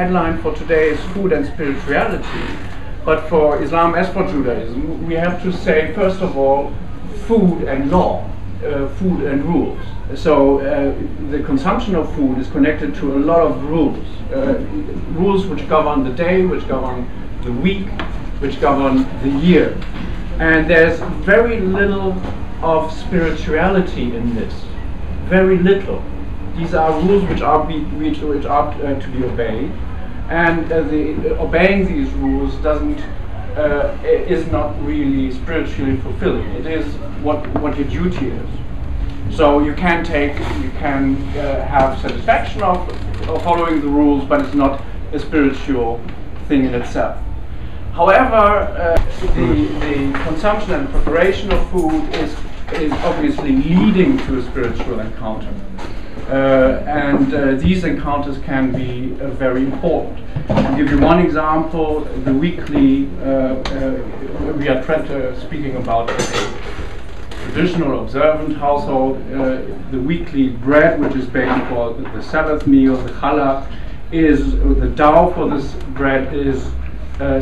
headline for today is food and spirituality. But for Islam, as for Judaism, we have to say, first of all, food and law, food and rules. So the consumption of food is connected to a lot of rules. Rules which govern the day, which govern the week, which govern the year. And there's very little of spirituality in this. Very little. These are rules which are to be obeyed. And obeying these rules is not really spiritually fulfilling. It is what your duty is. So you can have satisfaction of following the rules, but it's not a spiritual thing in itself. However, the consumption and preparation of food is obviously leading to a spiritual encounter. And these encounters can be very important. I'll give you one example. The weekly, we are speaking about a traditional observant household. The weekly bread, which is baked for the Sabbath meal, the challah, the dough for this bread is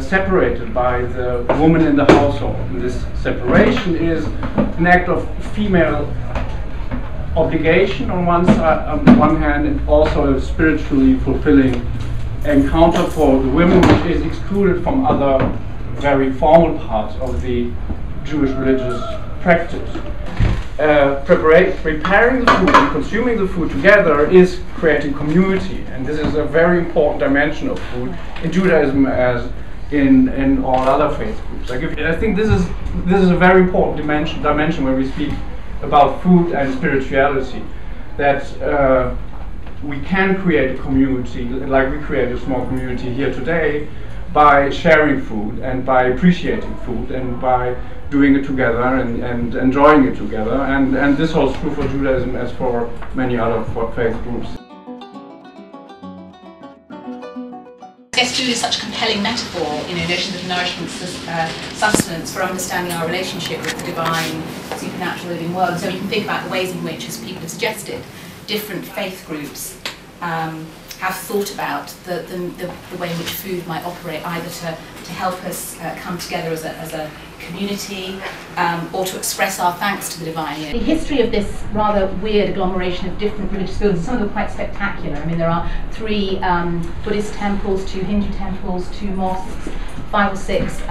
separated by the woman in the household. And this separation is an act of female obligation on one hand, and also a spiritually fulfilling encounter for the women, which is excluded from other very formal parts of the Jewish religious practice. Preparing the food and consuming the food together is creating community, and this is a very important dimension of food in Judaism as in all other faith groups. I think this is a very important dimension when we speak about food and spirituality, that we can create a community, like we create a small community here today, by sharing food and by appreciating food and by doing it together and enjoying it together. And this holds true for Judaism as for many other faith groups. I guess food is such a compelling metaphor, notions of nourishment, sustenance, for understanding our relationship with the divine, supernatural living world. So we can think about the ways in which, as people have suggested, different faith groups have thought about the way in which food might operate, either to help us come together as a community, or to express our thanks to the divine. The history of this rather weird agglomeration of different religious buildings, some of them are quite spectacular. I mean, there are 3 Buddhist temples, 2 Hindu temples, 2 mosques, 5 or 6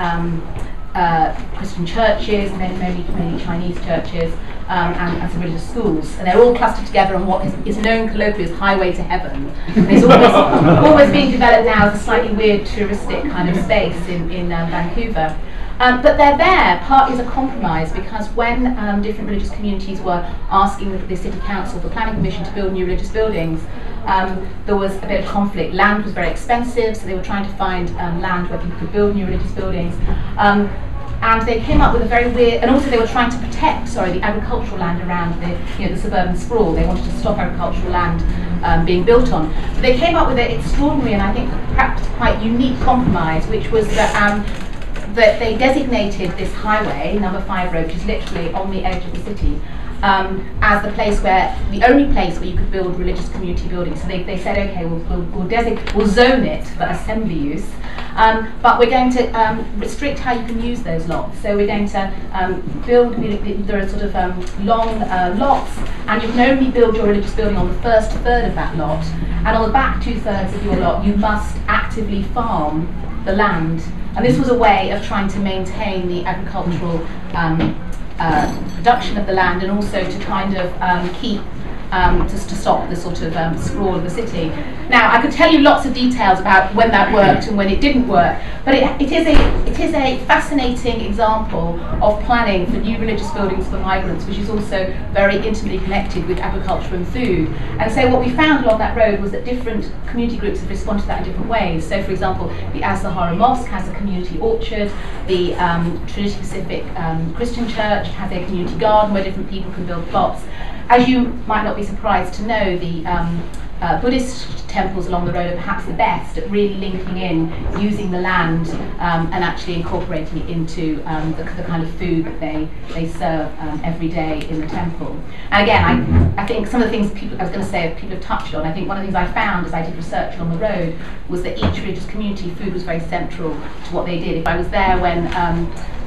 Christian churches, many Chinese churches, and some religious schools, and they're all clustered together on what is known colloquially as Highway to Heaven. And it's always being developed now as a slightly weird touristic kind of space in Vancouver. But they're there partly as a compromise, because when different religious communities were asking the City Council, the Planning Commission, to build new religious buildings, there was a bit of conflict. Land was very expensive, so they were trying to find land where people could build new religious buildings. And they came up with a very weird, and also they were trying to protect, the agricultural land around the suburban sprawl. They wanted to stop agricultural land being built on. But they came up with an extraordinary and I think perhaps quite unique compromise, which was that they designated this highway, number 5 road, which is literally on the edge of the city, as the only place where you could build religious community buildings. So they said, okay, we'll zone it for assembly use, but we're going to restrict how you can use those lots. So we're going to build, there are sort of long lots, and you can only build your religious building on the first third of that lot, and on the back 2/3 of your lot you must actively farm the land. And this was a way of trying to maintain the agricultural production of the land, and also to kind of keep just to stop the sort of sprawl of the city. Now, I could tell you lots of details about when that worked and when it didn't work, but it is a fascinating example of planning for new religious buildings for migrants, which is also very intimately connected with agriculture and food. And so what we found along that road was that different community groups have responded to that in different ways. So, for example, the Al-Sahara Mosque has a community orchard, the Trinity Pacific Christian Church has a community garden where different people can build plots. As you might not be surprised to know, the Buddhist temples along the road are perhaps the best at really linking in, using the land and actually incorporating it into the kind of food that they serve every day in the temple. And again, I think some of the things people have touched on. I think one of the things I found as I did research along the road was that each religious community, food was very central to what they did. If I was there when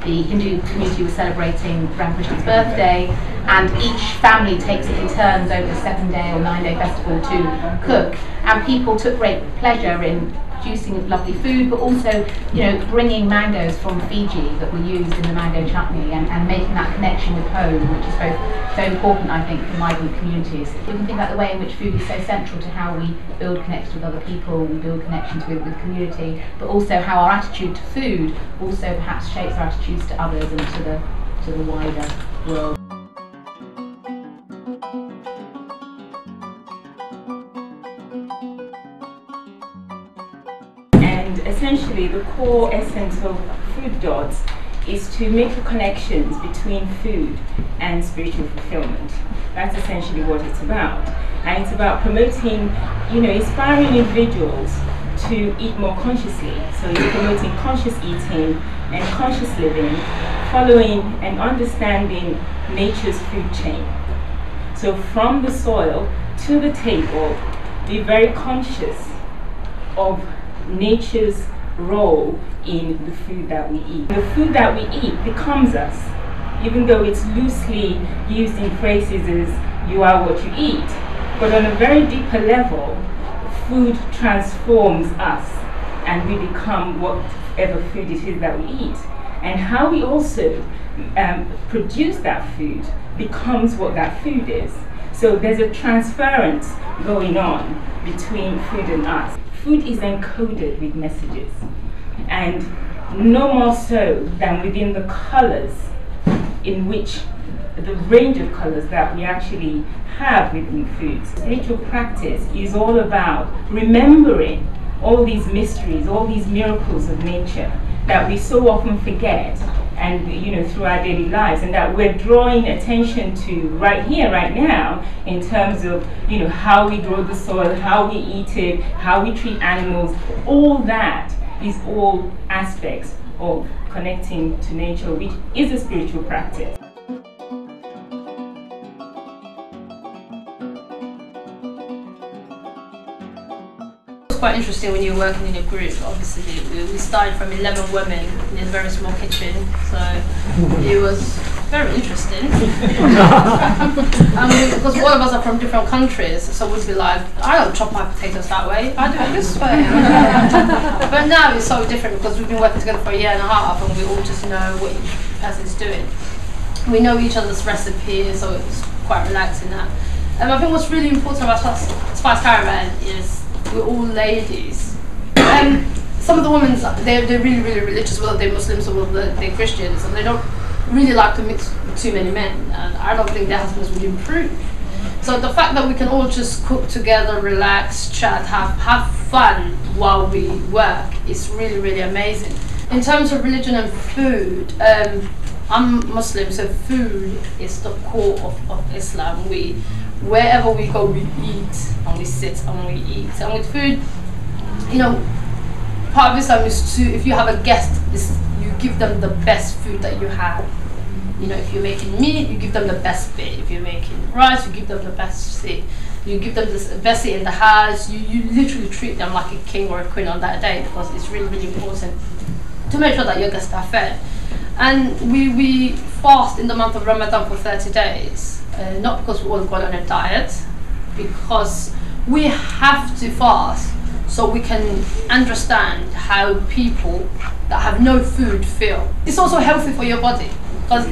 the Hindu community was celebrating Ramakrishna's birthday, and each family takes it in turns over a 7-day or 9-day festival to cook, and people took great pleasure in producing lovely food, but also, you know, bringing mangoes from Fiji that were used in the mango chutney, and making that connection with home, which is both so important, I think, for migrant communities. We can think about the way in which food is so central to how we build connections with other people, we build connections with community, but also how our attitude to food also perhaps shapes our attitudes to others and to the wider world. Essentially, the core essence of Food Dots is to make the connections between food and spiritual fulfillment. That's essentially what it's about. And it's about promoting, you know, inspiring individuals to eat more consciously. So it's promoting conscious eating and conscious living, following and understanding nature's food chain. So from the soil to the table, be very conscious of nature's role in the food that we eat. The food that we eat becomes us, even though it's loosely used in phrases as you are what you eat. But on a very deeper level, food transforms us and we become whatever food it is that we eat. And how we also produce that food becomes what that food is. So there's a transference going on between food and us. Food is encoded with messages, and no more so than within the colors in which the range of colors that we actually have within foods. Spiritual practice is all about remembering all these mysteries, all these miracles of nature that we so often forget, and you know, through our daily lives, and that we're drawing attention to right here, right now, in terms of, you know, how we grow the soil, how we eat it, how we treat animals. All that is all aspects of connecting to nature, which is a spiritual practice. Quite interesting when you're working in a group. Obviously we started from 11 women in a very small kitchen, so it was very interesting. Because all of us are from different countries, so we'd be like, I don't chop my potatoes that way, I do it this way. But now it's so different because we've been working together for a year and a half and we all just know what each person's doing. We know each other's recipes, so it's quite relaxing that. I think what's really important about Spice Caravan is we're all ladies. Some of the women, they're really, really religious, whether they're Muslims or whether they're Christians, and they don't really like to mix with too many men, and I don't think their husbands would improve. So the fact that we can all just cook together, relax, chat, have fun while we work is really, really amazing. In terms of religion and food, I'm Muslim, so food is the core of Islam. Wherever we go, we eat, and we sit, and we eat. And with food, you know, part of Islam is to, if you have a guest, you give them the best food that you have. You know, if you're making meat, you give them the best bit. If you're making rice, you give them the best bit. You give them the best seat in the house. You literally treat them like a king or a queen on that day, because it's really, really important to make sure that your guests are fed. And we fast in the month of Ramadan for 30 days. Not because we all go on a diet, because we have to fast so we can understand how people that have no food feel. It's also healthy for your body, because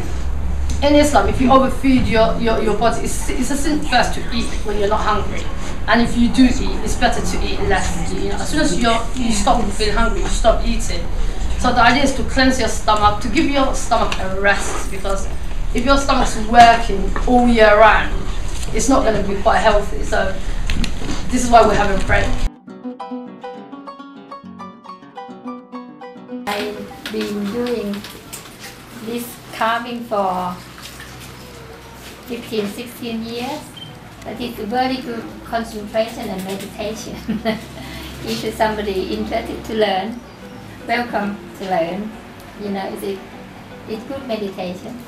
in Islam, if you overfeed your body, it's a sin first to eat when you're not hungry. And if you do eat, it's better to eat less. You know, as soon as you stop feeling hungry, you stop eating. So the idea is to cleanse your stomach, to give your stomach a rest, because if your stomach's working all year round, it's not going to be quite healthy. So this is why we're having a break. I've been doing this carving for 15-16 years. But it's a very good concentration and meditation. If you're somebody interested to learn, welcome to learn. You know, it's good meditation.